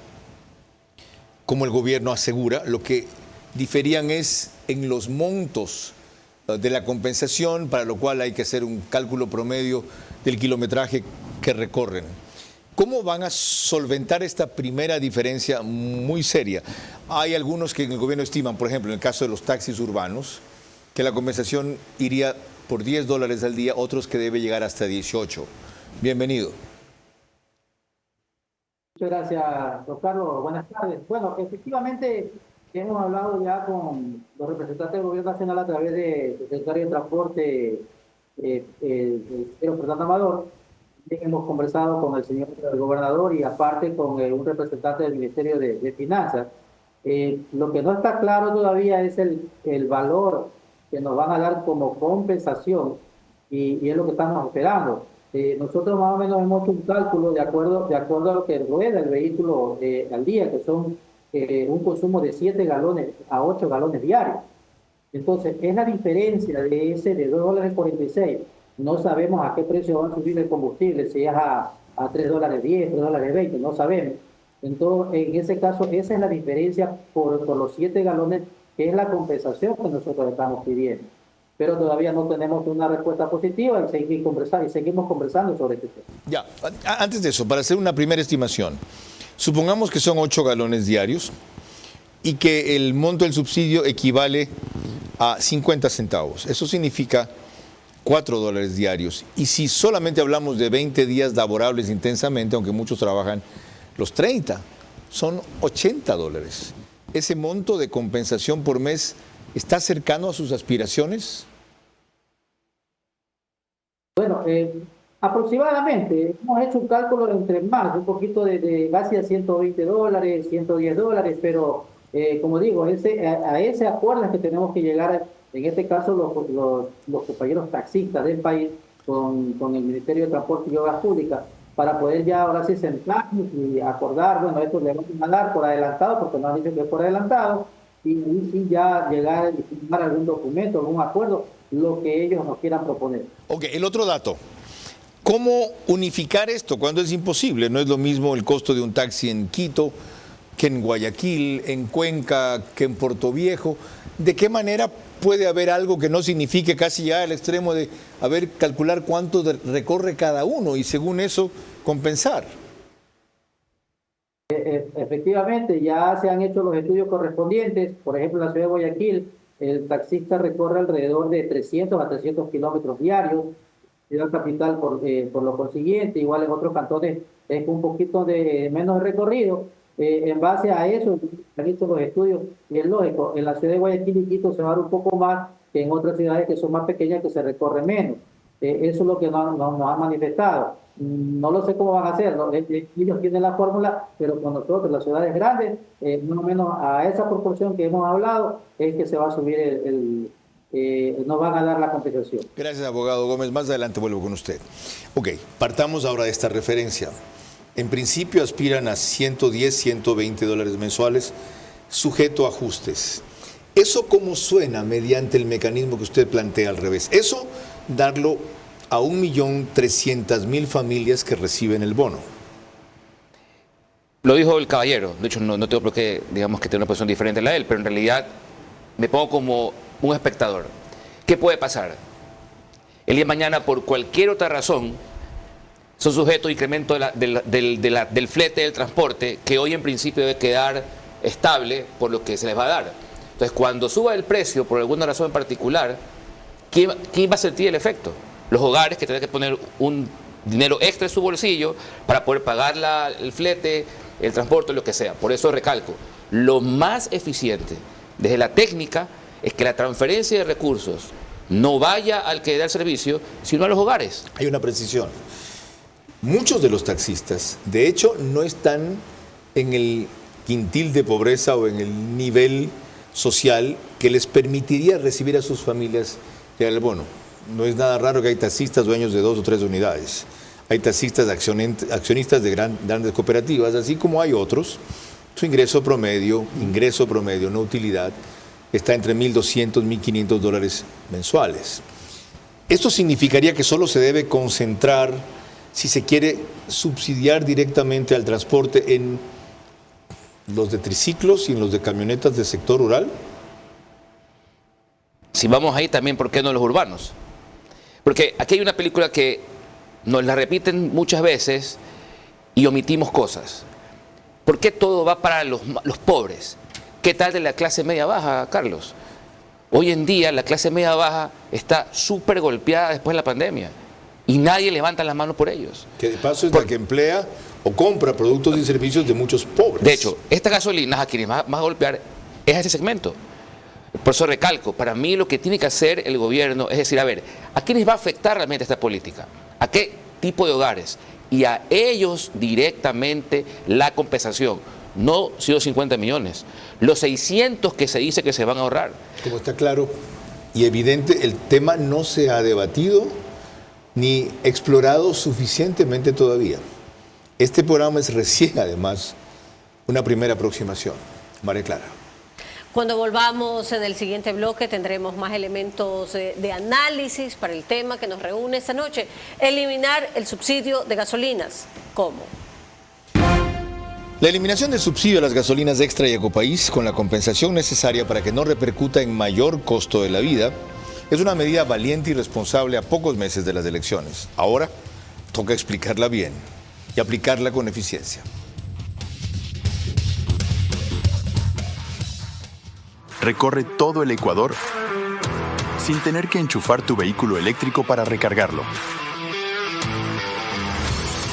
como el gobierno asegura. Lo que diferían es en los montos de la compensación, para lo cual hay que hacer un cálculo promedio del kilometraje que recorren. ¿Cómo van a solventar esta primera diferencia muy seria? Hay algunos que en el gobierno estiman, por ejemplo, en el caso de los taxis urbanos, que la compensación iría por $10 al día, otros que debe llegar hasta 18. Bienvenido. Muchas gracias, don Carlos. Buenas tardes. Bueno, efectivamente hemos hablado ya con los representantes del Gobierno Nacional a través del secretario de Transporte, Fernando Amador. Hemos conversado con el señor gobernador y aparte con un representante del Ministerio de Finanzas. Lo que no está claro todavía es el valor que nos van a dar como compensación y es lo que estamos esperando. Nosotros más o menos hemos hecho un cálculo de acuerdo a lo que rueda el vehículo al día, que son un consumo de 7 galones a 8 galones diarios. Entonces, es la diferencia de ese de $2.46. No sabemos a qué precio va a subir el combustible, si es a $3.10, $3.20, no sabemos. Entonces, en ese caso, esa es la diferencia por los 7 galones, que es la compensación que nosotros estamos pidiendo. Pero todavía no tenemos una respuesta positiva y seguimos conversando sobre este tema. Ya, antes de eso, para hacer una primera estimación, supongamos que son 8 galones diarios y que el monto del subsidio equivale a 50 centavos. Eso significa $4 diarios. Y si solamente hablamos de 20 días laborables intensamente, aunque muchos trabajan los 30, son $80. ¿Ese monto de compensación por mes está cercano a sus aspiraciones? Bueno, aproximadamente hemos hecho un cálculo entre más, un poquito de casi a $120, $110, pero como digo, a ese acuerdo es que tenemos que llegar, en este caso los compañeros taxistas del país con el Ministerio de Transporte y Obras Públicas, para poder ya ahora sí sentarnos y acordar, bueno, esto le vamos a dar por adelantado, porque nos han dicho que es por adelantado, y ya llegar y firmar algún documento, algún acuerdo, lo que ellos nos quieran proponer. Ok, el otro dato. ¿Cómo unificar esto cuando es imposible? No es lo mismo el costo de un taxi en Quito que en Guayaquil, en Cuenca, que en Portoviejo. ¿De qué manera puede haber algo que no signifique casi ya el extremo de calcular cuánto recorre cada uno y según eso compensar? Efectivamente, ya se han hecho los estudios correspondientes. Por ejemplo, en la ciudad de Guayaquil, el taxista recorre alrededor de 300 a 300 kilómetros diarios. Ciudad capital, por lo consiguiente, igual en otros cantones es un poquito de menos recorrido. En base a eso, se han hecho los estudios y es lógico. En la ciudad de Guayaquil y Quito se va a dar un poco más que en otras ciudades que son más pequeñas, que se recorre menos. Eso es lo que nos han manifestado. No lo sé cómo van a hacer, ¿no? Ellos tienen la fórmula, pero con nosotros, las ciudades grandes, más o menos a esa proporción que hemos hablado, es que se va a subir nos van a dar la compensación. Gracias, abogado Gómez. Más adelante vuelvo con usted. Ok, partamos ahora de esta referencia. En principio aspiran a $110, $120 mensuales, sujeto a ajustes. ¿Eso cómo suena mediante el mecanismo que usted plantea al revés? Eso, darlo a 1.300.000 familias que reciben el bono. Lo dijo el caballero, de hecho no tengo por qué, digamos, que tenga una posición diferente a la de él, pero en realidad me pongo como un espectador. ¿Qué puede pasar? El día de mañana, por cualquier otra razón, son sujetos a incremento del flete del transporte, que hoy en principio debe quedar estable por lo que se les va a dar. Entonces, cuando suba el precio, por alguna razón en particular, ¿quién va a sentir el efecto? Los hogares, que tendrán que poner un dinero extra en su bolsillo para poder pagar el flete, el transporte, lo que sea. Por eso recalco, lo más eficiente desde la técnica es que la transferencia de recursos no vaya al que da el servicio, sino a los hogares. Hay una precisión. Muchos de los taxistas, de hecho, no están en el quintil de pobreza o en el nivel social que les permitiría recibir a sus familias el bono. No es nada raro que hay taxistas dueños de 2 o 3 unidades. Hay taxistas accionistas de grandes cooperativas, así como hay otros. Su ingreso promedio, no utilidad, está entre $1.200, $1.500 mensuales. Esto significaría que solo se debe concentrar, si se quiere subsidiar directamente al transporte, en los de triciclos y en los de camionetas del sector rural. Si vamos ahí también, ¿por qué no los urbanos? Porque aquí hay una película que nos la repiten muchas veces y omitimos cosas. ¿Por qué todo va para los pobres? ¿Qué tal de la clase media baja, Carlos? Hoy en día la clase media baja está súper golpeada después de la pandemia y nadie levanta las manos por ellos. Que de paso es la que emplea o compra productos y servicios de muchos pobres. De hecho, estas gasolinas a quienes más a golpear es a ese segmento. Por eso recalco, para mí lo que tiene que hacer el gobierno es decir, a ver, ¿a quiénes va a afectar realmente esta política? ¿A qué tipo de hogares? Y a ellos directamente la compensación. No 150 millones, los 600 que se dice que se van a ahorrar. Como está claro y evidente, el tema no se ha debatido ni explorado suficientemente todavía. Este programa es recién, además, una primera aproximación. María Clara. Cuando volvamos en el siguiente bloque tendremos más elementos de análisis para el tema que nos reúne esta noche. Eliminar el subsidio de gasolinas. ¿Cómo? La eliminación del subsidio a las gasolinas Extra y Ecopaís con la compensación necesaria para que no repercuta en mayor costo de la vida es una medida valiente y responsable a pocos meses de las elecciones. Ahora toca explicarla bien y aplicarla con eficiencia. Recorre todo el Ecuador sin tener que enchufar tu vehículo eléctrico para recargarlo.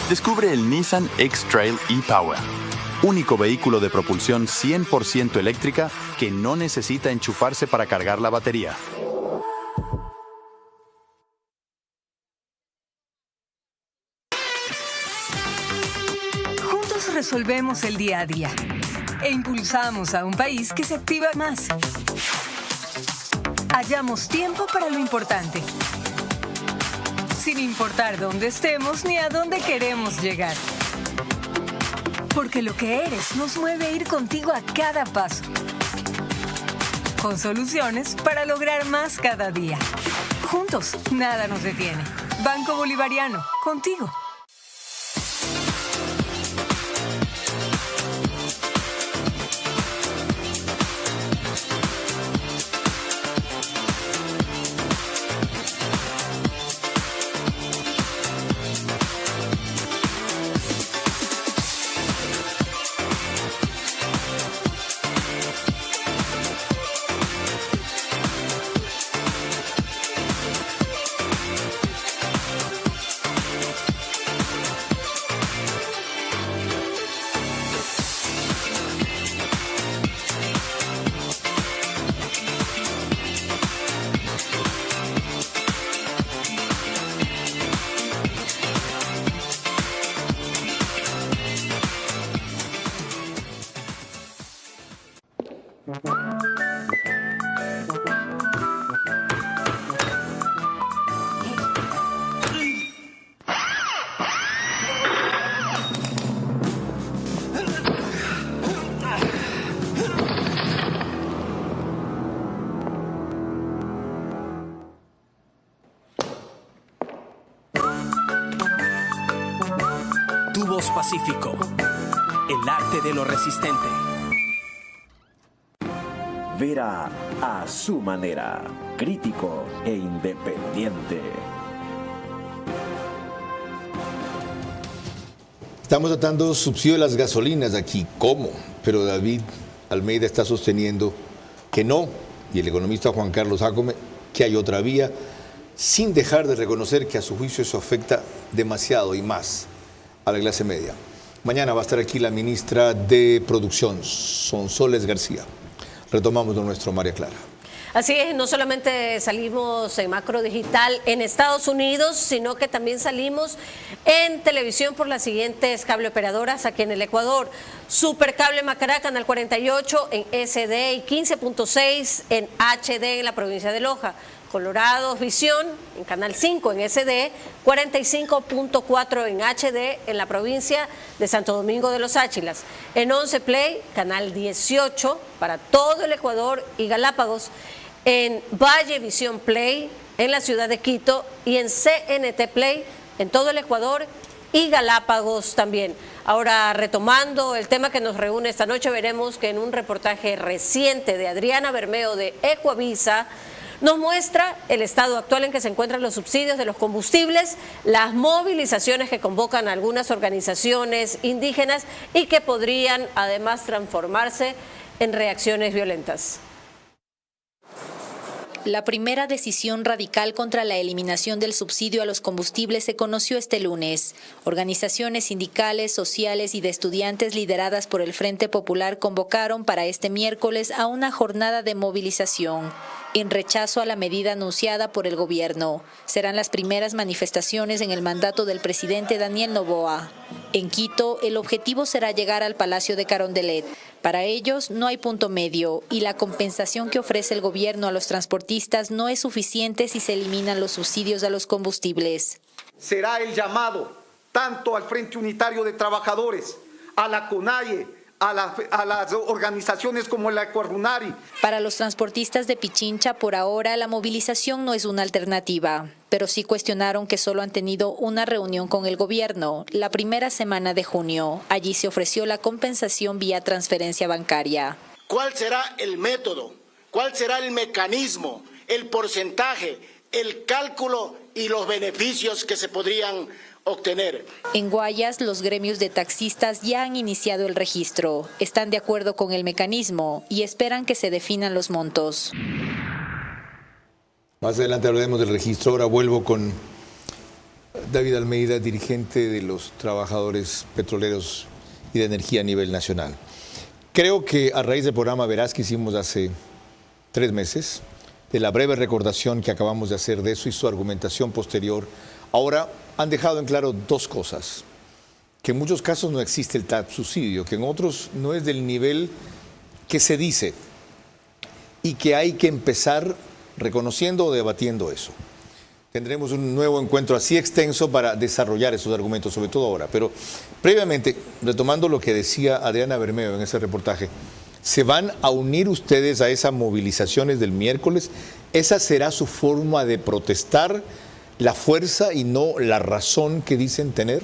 Descubre el Nissan X-Trail e-Power, único vehículo de propulsión 100% eléctrica que no necesita enchufarse para cargar la batería. Juntos resolvemos el día a día e impulsamos a un país que se activa más. Hallamos tiempo para lo importante, sin importar dónde estemos ni a dónde queremos llegar. Porque lo que eres nos mueve a ir contigo a cada paso, con soluciones para lograr más cada día. Juntos, nada nos detiene. Banco Bolivariano, contigo. Tubos Pacífico, el arte de lo resistente. Vera a su manera, crítico e independiente. Estamos tratando subsidio de las gasolinas aquí. ¿Cómo? Pero David Almeida está sosteniendo que no, y el economista Juan Carlos Jácome, que hay otra vía, sin dejar de reconocer que a su juicio eso afecta demasiado y más a la clase media. Mañana va a estar aquí la ministra de Producción, Sonsoles García. Retomamos lo nuestro, María Clara. Así es, no solamente salimos en macro digital en Estados Unidos, sino que también salimos en televisión por las siguientes cable operadoras aquí en el Ecuador. Supercable Macará, canal 48 en SD y 15.6 en HD en la provincia de Loja. Colorados Visión en canal 5 en SD, 45.4 en HD en la provincia de Santo Domingo de los Áchilas. En 11 Play, canal 18 para todo el Ecuador y Galápagos. En Valle Visión Play en la ciudad de Quito y en CNT Play en todo el Ecuador y Galápagos también. Ahora, retomando el tema que nos reúne esta noche, veremos que en un reportaje reciente de Adriana Bermeo de Ecoavisa nos muestra el estado actual en que se encuentran los subsidios de los combustibles, las movilizaciones que convocan algunas organizaciones indígenas y que podrían además transformarse en reacciones violentas. La primera decisión radical contra la eliminación del subsidio a los combustibles se conoció este lunes. Organizaciones sindicales, sociales y de estudiantes lideradas por el Frente Popular convocaron para este miércoles a una jornada de movilización en rechazo a la medida anunciada por el gobierno. Serán las primeras manifestaciones en el mandato del presidente Daniel Noboa. En Quito, el objetivo será llegar al Palacio de Carondelet. Para ellos no hay punto medio y la compensación que ofrece el gobierno a los transportistas no es suficiente si se eliminan los subsidios a los combustibles. Será el llamado tanto al Frente Unitario de Trabajadores, a la CONAIE, a las organizaciones como la Ecuarunari. Para los transportistas de Pichincha, por ahora, la movilización no es una alternativa, pero sí cuestionaron que solo han tenido una reunión con el gobierno, la primera semana de junio. Allí se ofreció la compensación vía transferencia bancaria. ¿Cuál será el método? ¿Cuál será el mecanismo, el porcentaje, el cálculo y los beneficios que se podrían obtener? En Guayas, los gremios de taxistas ya han iniciado el registro. Están de acuerdo con el mecanismo y esperan que se definan los montos. Más adelante hablaremos del registro. Ahora vuelvo con David Almeida, dirigente de los trabajadores petroleros y de energía a nivel nacional. Creo que a raíz del programa Verás que hicimos hace 3 meses, de la breve recordación que acabamos de hacer de eso y su argumentación posterior, ahora han dejado en claro 2 cosas. Que en muchos casos no existe el subsidio, que en otros no es del nivel que se dice y que hay que empezar reconociendo o debatiendo eso. Tendremos un nuevo encuentro así extenso para desarrollar esos argumentos, sobre todo ahora. Pero previamente, retomando lo que decía Adriana Bermeo en ese reportaje, ¿se van a unir ustedes a esas movilizaciones del miércoles? ¿Esa será su forma de protestar? ¿La fuerza y no la razón que dicen tener?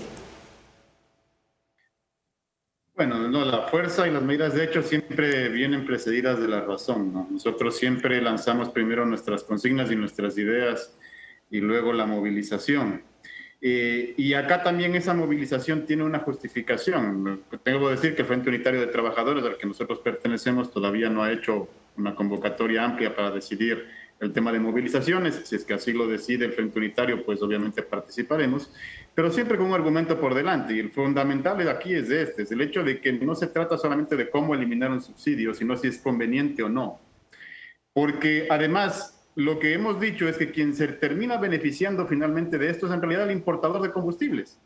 Bueno, no, la fuerza y las medidas de hecho siempre vienen precedidas de la razón, ¿no? Nosotros siempre lanzamos primero nuestras consignas y nuestras ideas y luego la movilización. Y acá también esa movilización tiene una justificación. Tengo que decir que el Frente Unitario de Trabajadores, al que nosotros pertenecemos, todavía no ha hecho una convocatoria amplia para decidir el tema de movilizaciones. Si es que así lo decide el Frente Unitario, pues obviamente participaremos, pero siempre con un argumento por delante. Y el fundamental aquí es es el hecho de que no se trata solamente de cómo eliminar un subsidio, sino si es conveniente o no. Porque además, lo que hemos dicho es que quien se termina beneficiando finalmente de esto es en realidad el importador de combustibles.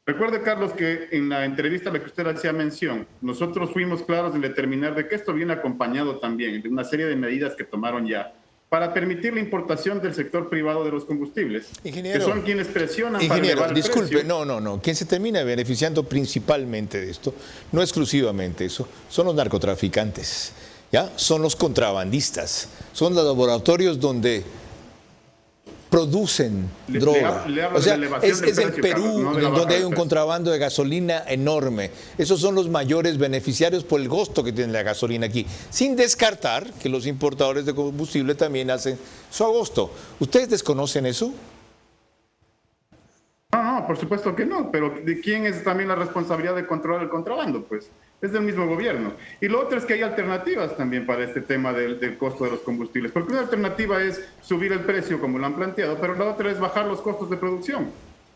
Recuerde, Carlos, que en la entrevista a la que usted hacía mención, nosotros fuimos claros en determinar de que esto viene acompañado también de una serie de medidas que tomaron ya para permitir la importación del sector privado de los combustibles, Ingeniero, que son quienes presionan para ingeniero, elevar el disculpe, precio. no. Quien se termina beneficiando principalmente de esto, no exclusivamente eso, son los narcotraficantes, ¿ya? Son los contrabandistas, son los laboratorios donde producen droga. Le o sea, es el Perú, Carlos, no donde hay un contrabando de gasolina enorme. Esos son los mayores beneficiarios por el costo que tiene la gasolina aquí. Sin descartar que los importadores de combustible también hacen su agosto. ¿Ustedes desconocen eso? No, por supuesto que no, pero ¿de quién es también la responsabilidad de controlar el contrabando? Pues es del mismo gobierno. Y lo otro es que hay alternativas también para este tema del costo de los combustibles, porque una alternativa es subir el precio como lo han planteado, pero la otra es bajar los costos de producción.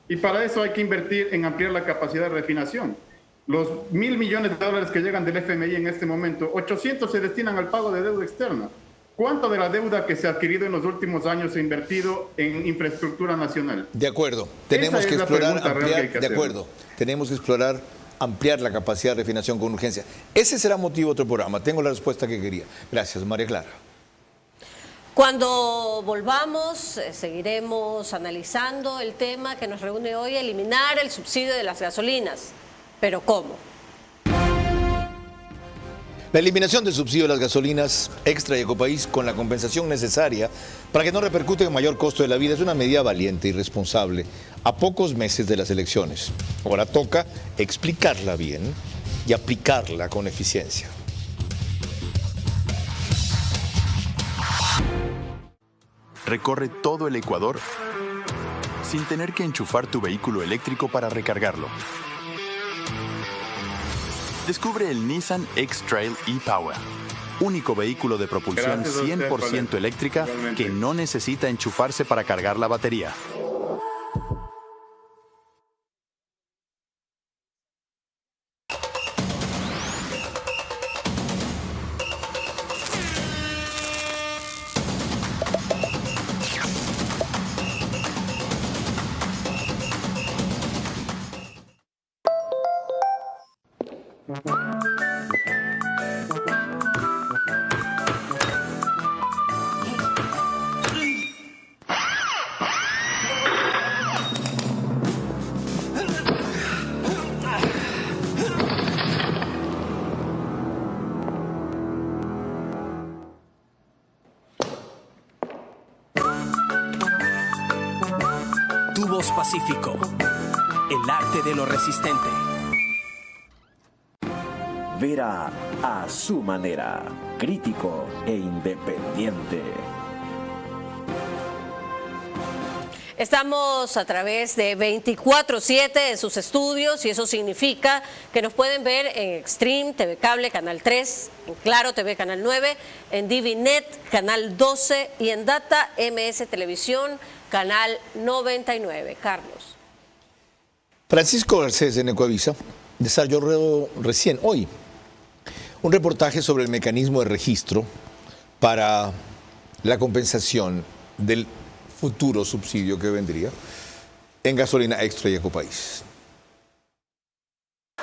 Y para eso hay que invertir en ampliar la capacidad de refinación. Los $1.000 millones que llegan del FMI en este momento, 800 se destinan al pago de deuda externa. ¿Cuánto de la deuda que se ha adquirido en los últimos años se ha invertido en infraestructura nacional? De acuerdo. Tenemos que explorar, ampliar la capacidad de refinación con urgencia. Ese será motivo de otro programa. Tengo la respuesta que quería. Gracias, María Clara. Cuando volvamos, seguiremos analizando el tema que nos reúne hoy, eliminar el subsidio de las gasolinas. ¿Pero cómo? La eliminación del subsidio de las gasolinas Extra y Ecopaís con la compensación necesaria para que no repercute en mayor costo de la vida es una medida valiente y responsable a pocos meses de las elecciones. Ahora toca explicarla bien y aplicarla con eficiencia. Recorre todo el Ecuador sin tener que enchufar tu vehículo eléctrico para recargarlo. Descubre el Nissan X-Trail e-Power, único vehículo de propulsión Gracias a usted, 100% Valeria. eléctrica Igualmente. que no necesita enchufarse para cargar la batería. Tubos Pacífico. El arte de lo resistente. Vera a su manera, crítico e independiente. Estamos a través de 24/7 en sus estudios y eso significa que nos pueden ver en Extreme TV Cable, Canal 3, en Claro TV, Canal 9, en DiviNet, Canal 12 y en Data MS Televisión, Canal 99. Carlos. Francisco Garcés en Ecuavisa desarrolló recién, hoy, un reportaje sobre el mecanismo de registro para la compensación del futuro subsidio que vendría en gasolina extra y Ecopaís.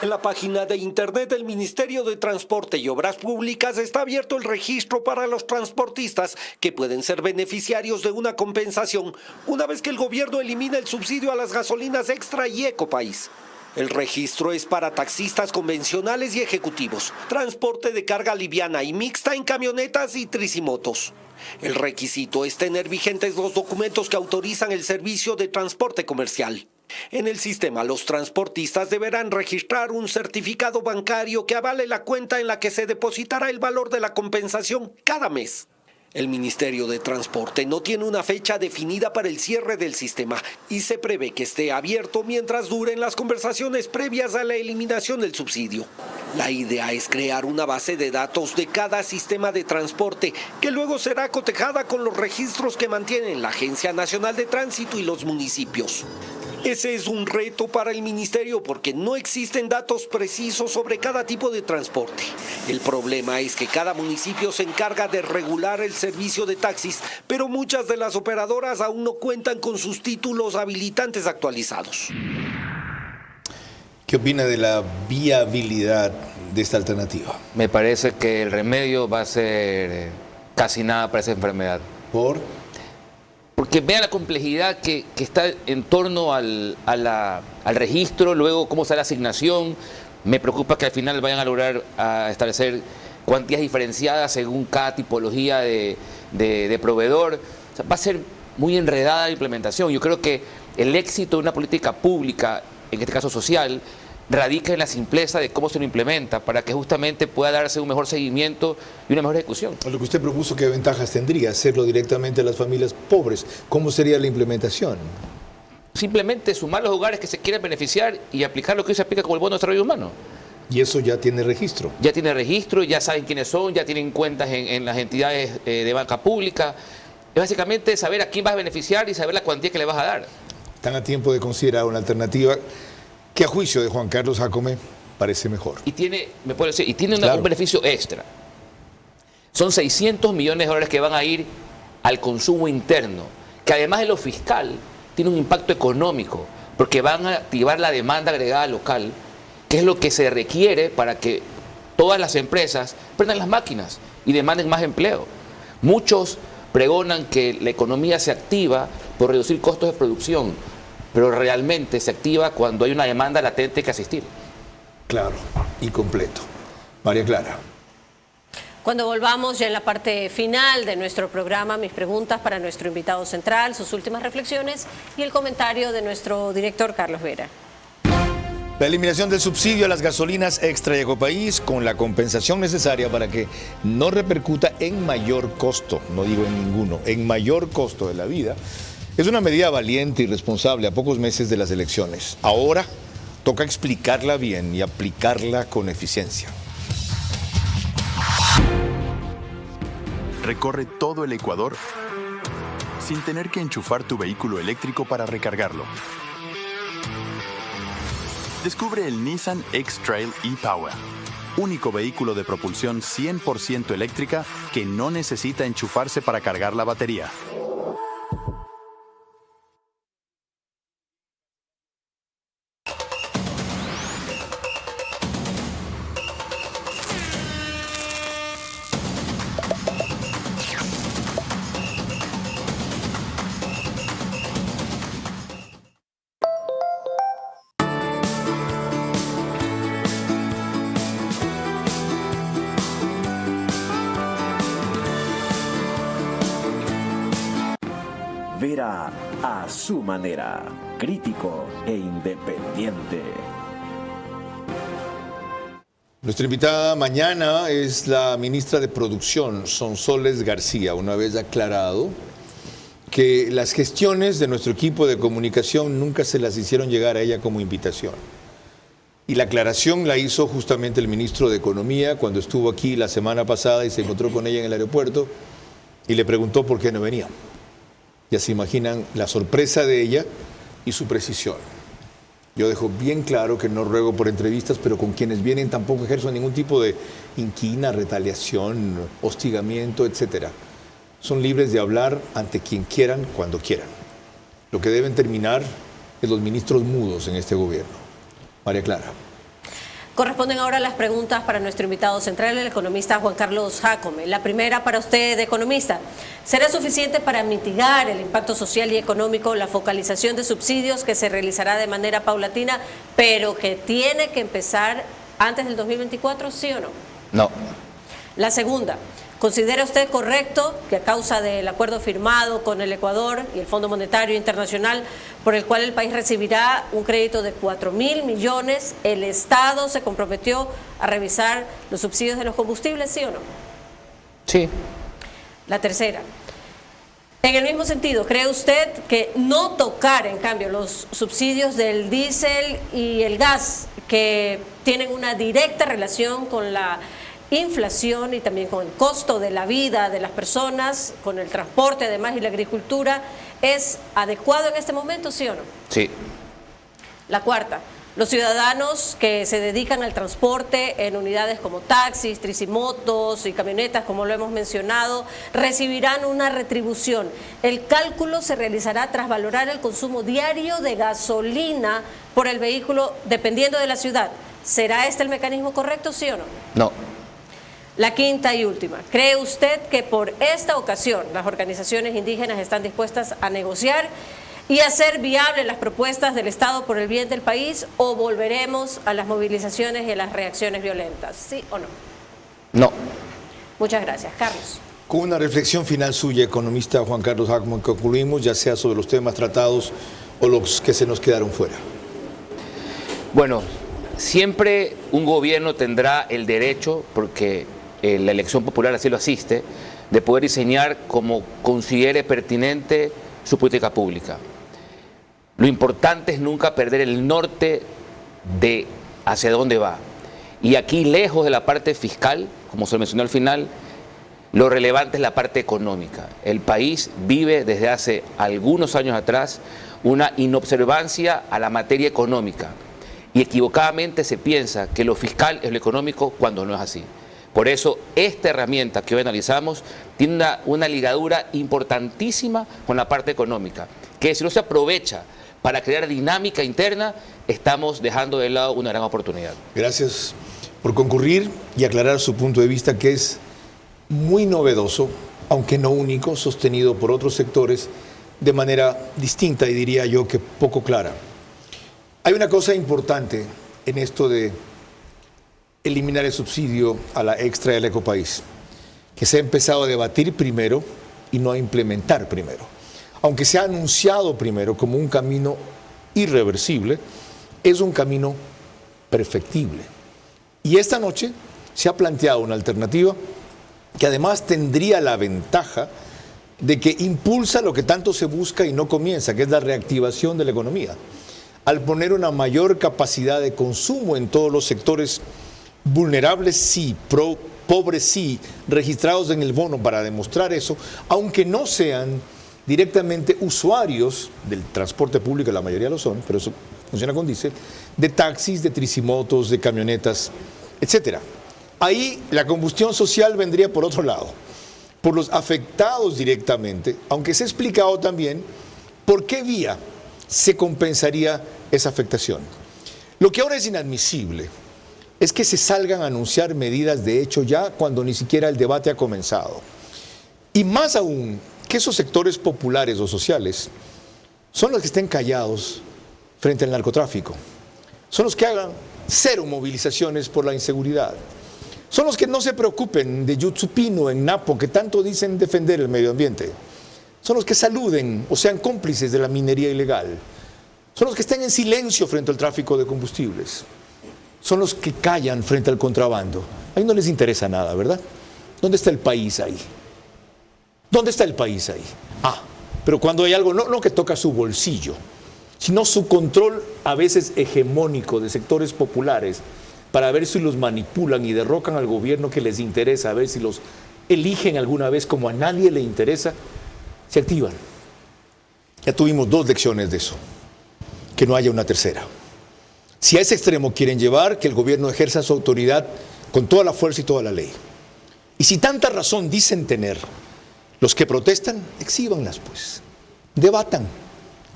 En la página de internet del Ministerio de Transporte y Obras Públicas está abierto el registro para los transportistas que pueden ser beneficiarios de una compensación una vez que el gobierno elimina el subsidio a las gasolinas extra y Ecopaís. El registro es para taxistas convencionales y ejecutivos, transporte de carga liviana y mixta en camionetas y tricimotos. El requisito es tener vigentes los documentos que autorizan el servicio de transporte comercial. En el sistema, los transportistas deberán registrar un certificado bancario que avale la cuenta en la que se depositará el valor de la compensación cada mes. El Ministerio de Transporte no tiene una fecha definida para el cierre del sistema y se prevé que esté abierto mientras duren las conversaciones previas a la eliminación del subsidio. La idea es crear una base de datos de cada sistema de transporte que luego será cotejada con los registros que mantienen la Agencia Nacional de Tránsito y los municipios. Ese es un reto para el ministerio porque no existen datos precisos sobre cada tipo de transporte. El problema es que cada municipio se encarga de regular el servicio de taxis, pero muchas de las operadoras aún no cuentan con sus títulos habilitantes actualizados. ¿Qué opina de la viabilidad de esta alternativa? Me parece que el remedio va a ser casi nada para esa enfermedad. ¿Por? Porque vea la complejidad que está en torno al registro, luego cómo está la asignación. Me preocupa que al final vayan a lograr establecer cuantías diferenciadas según cada tipología de proveedor. O sea, va a ser muy enredada la implementación. Yo creo que el éxito de una política pública, en este caso social, radica en la simpleza de cómo se lo implementa para que justamente pueda darse un mejor seguimiento y una mejor ejecución. Lo que usted propuso, ¿qué ventajas tendría hacerlo directamente a las familias pobres? ¿Cómo sería la implementación? Simplemente sumar los hogares que se quieren beneficiar y aplicar lo que hoy se aplica como el bono de desarrollo humano. ¿Y eso ya tiene registro? Ya tiene registro, ya saben quiénes son, ya tienen cuentas en las entidades de banca pública. Es básicamente saber a quién vas a beneficiar y saber la cuantía que le vas a dar. Están a tiempo de considerar una alternativa que a juicio de Juan Carlos Jácome parece mejor. Y tiene, me puede decir, y tiene un beneficio extra. Son 600 millones de dólares que van a ir al consumo interno, que además de lo fiscal, tiene un impacto económico, porque van a activar la demanda agregada local, que es lo que se requiere para que todas las empresas prendan las máquinas y demanden más empleo. Muchos pregonan que la economía se activa por reducir costos de producción, pero realmente se activa cuando hay una demanda latente que asistir. Claro, y completo. María Clara. Cuando volvamos ya en la parte final de nuestro programa, mis preguntas para nuestro invitado central, sus últimas reflexiones y el comentario de nuestro director Carlos Vera. La eliminación del subsidio a las gasolinas extra y Ecopaís con la compensación necesaria para que no repercuta en mayor costo, no digo en ninguno, en mayor costo de la vida, es una medida valiente y responsable a pocos meses de las elecciones. Ahora toca explicarla bien y aplicarla con eficiencia. recorre todo el Ecuador sin tener que enchufar tu vehículo eléctrico para recargarlo. Descubre el Nissan X-Trail e-Power, único vehículo de propulsión 100% eléctrica que no necesita enchufarse para cargar la batería. Vera a su manera, crítico e independiente. Nuestra invitada mañana es la ministra de Producción, Sonsoles García, una vez aclarado que las gestiones de nuestro equipo de comunicación nunca se las hicieron llegar a ella como invitación. Y la aclaración la hizo justamente el ministro de Economía cuando estuvo aquí la semana pasada y se encontró con ella en el aeropuerto y le preguntó por qué no venía. Ya se imaginan la sorpresa de ella y su precisión. Yo dejo bien claro que no ruego por entrevistas, pero con quienes vienen tampoco ejerzo ningún tipo de inquina, retaliación, hostigamiento, etc. Son libres de hablar ante quien quieran, cuando quieran. Lo que deben terminar es los ministros mudos en este gobierno. María Clara. Corresponden ahora las preguntas para nuestro invitado central, el economista Juan Carlos Jácome. La primera para usted, economista. ¿Será suficiente para mitigar el impacto social y económico la focalización de subsidios que se realizará de manera paulatina, pero que tiene que empezar antes del 2024, sí o no? No. La segunda. ¿Considera usted correcto que a causa del acuerdo firmado con el Ecuador y el Fondo Monetario Internacional, por el cual el país recibirá un crédito de 4.000 millones, el Estado se comprometió a revisar los subsidios de los combustibles, sí o no? Sí. La tercera. En el mismo sentido, ¿cree usted que no tocar, en cambio, los subsidios del diésel y el gas, que tienen una directa relación con la inflación y también con el costo de la vida de las personas, con el transporte además y la agricultura, es adecuado en este momento, sí o no? Sí. La cuarta, los ciudadanos que se dedican al transporte en unidades como taxis, tricimotos y camionetas, como lo hemos mencionado, recibirán una retribución. El cálculo se realizará tras valorar el consumo diario de gasolina por el vehículo dependiendo de la ciudad. ¿Será este el mecanismo correcto, sí o no? No. La quinta y última, ¿cree usted que por esta ocasión las organizaciones indígenas están dispuestas a negociar y hacer viables las propuestas del Estado por el bien del país, o volveremos a las movilizaciones y a las reacciones violentas? ¿Sí o no? No. Muchas gracias. Carlos. Con una reflexión final suya, economista Juan Carlos Jácome, concluimos, ya sea sobre los temas tratados o los que se nos quedaron fuera. Bueno, siempre un gobierno tendrá el derecho, porque la elección popular así lo asiste, de poder diseñar como considere pertinente su política pública. Lo importante es nunca perder el norte de hacia dónde va. Y aquí, lejos de la parte fiscal, como se mencionó al final, lo relevante es la parte económica. El país vive desde hace algunos años atrás una inobservancia a la materia económica. Y equivocadamente se piensa que lo fiscal es lo económico cuando no es así. Por eso, esta herramienta que hoy analizamos tiene una ligadura importantísima con la parte económica, que si no se aprovecha para crear dinámica interna, estamos dejando de lado una gran oportunidad. Gracias por concurrir y aclarar su punto de vista, que es muy novedoso, aunque no único, sostenido por otros sectores de manera distinta y diría yo que poco clara. Hay una cosa importante en esto de eliminar el subsidio a la extra del ecopaís, que se ha empezado a debatir primero y no a implementar primero. Aunque se ha anunciado primero como un camino irreversible, es un camino perfectible. Y esta noche se ha planteado una alternativa que además tendría la ventaja de que impulsa lo que tanto se busca y no comienza, que es la reactivación de la economía. Al poner una mayor capacidad de consumo en todos los sectores vulnerables, sí, pobres sí, registrados en el bono para demostrar eso, aunque no sean directamente usuarios del transporte público, la mayoría lo son, pero eso funciona con diésel, de taxis, de tricimotos, de camionetas, etcétera. Ahí la combustión social vendría por otro lado, por los afectados directamente, aunque se ha explicado también por qué vía se compensaría esa afectación. Lo que ahora es inadmisible es que se salgan a anunciar medidas de hecho ya cuando ni siquiera el debate ha comenzado. Y más aún, que esos sectores populares o sociales son los que estén callados frente al narcotráfico. Son los que hagan cero movilizaciones por la inseguridad. Son los que no se preocupen de Yutsupino en Napo, que tanto dicen defender el medio ambiente. Son los que saluden o sean cómplices de la minería ilegal. Son los que estén en silencio frente al tráfico de combustibles. Son los que callan frente al contrabando. Ahí no les interesa nada, ¿verdad? ¿Dónde está el país ahí? ¿Dónde está el país ahí? Pero cuando hay algo, no que toca su bolsillo, sino su control a veces hegemónico de sectores populares para ver si los manipulan y derrocan al gobierno que les interesa, a ver si los eligen alguna vez como a nadie le interesa, se activan. Ya tuvimos 2 lecciones de eso, que no haya una tercera. Si a ese extremo quieren llevar, que el gobierno ejerza su autoridad con toda la fuerza y toda la ley. Y si tanta razón dicen tener los que protestan, exhíbanlas pues, debatan,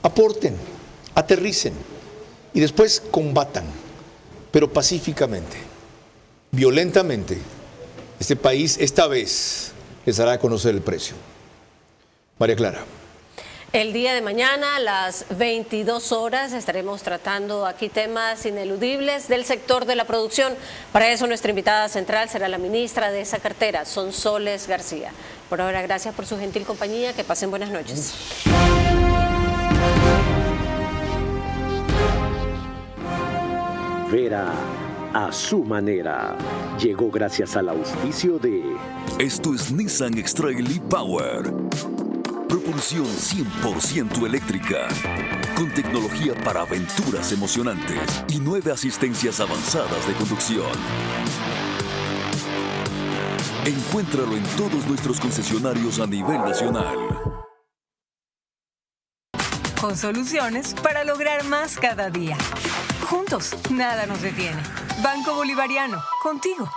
aporten, aterricen y después combatan, pero pacíficamente, violentamente. Este país esta vez les hará conocer el precio. María Clara. El día de mañana, a las 22 horas, estaremos tratando aquí temas ineludibles del sector de la producción. Para eso, nuestra invitada central será la ministra de esa cartera, Sonsoles García. Por ahora, gracias por su gentil compañía. Que pasen buenas noches. Vera a su manera. Llegó gracias al auspicio de... Esto es Nissan X-Trail e-Power. Propulsión 100% eléctrica, con tecnología para aventuras emocionantes y 9 asistencias avanzadas de conducción. Encuéntralo en todos nuestros concesionarios a nivel nacional. Con soluciones para lograr más cada día. Juntos, nada nos detiene. Banco Bolivariano, contigo.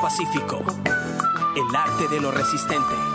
Pacífico, el arte de lo resistente.